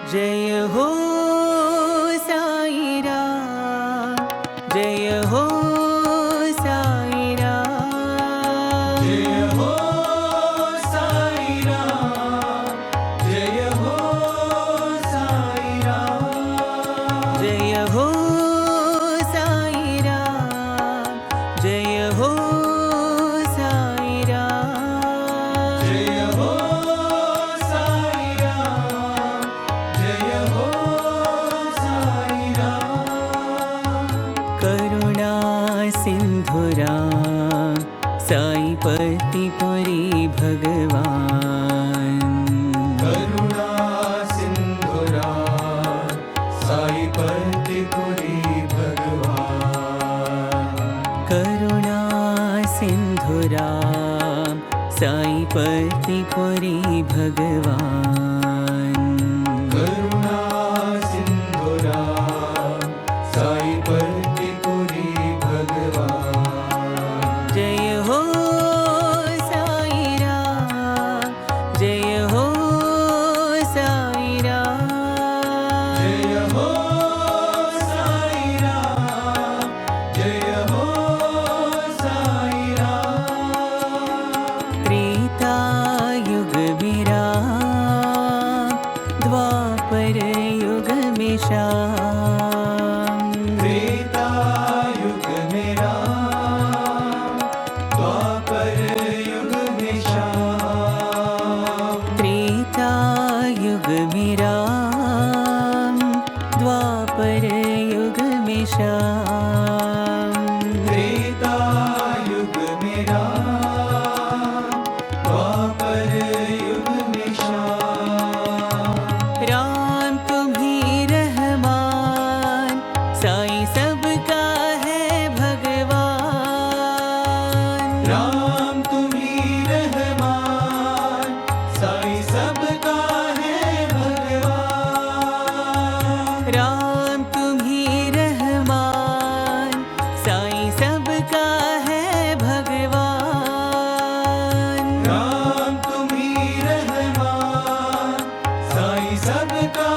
जय हो साई राम, जय हो साई राम, जय हो साई राम, जय हो साई राम, जय हो साई राम, जय हो साई राम, जय हो साई राम, जय हो साई राम। करुणा सिंधु राम, साईपति पुरी भगवान। करुणा सिंधु राम, साईपति पुरी भगवान। करुणा सिंधु राम, साईपति पुरी भगवान। करुणा सिंधु राम, साईपति पुरी भगवान। जय हो साई राम, जय हो साई राम, जय हो साई राम, जय हो साई राम। त्रेता युग में राम, द्वापर युग में श्याम। त्रेता युग में राम, द्वापर युग में श्याम। त्रेता युग में राम, द्वापर युग में श्याम। त्रेता युग में राम, द्वापर युग में श्याम। राम तुम्ही रहमान, साईं सबका है भगवान। राम तुम्ही रहमान, साईं सबका है भगवान। राम तुम्ही रहमान, साईं सबका है भगवान। राम तुम्ही रहमान, साईं सबका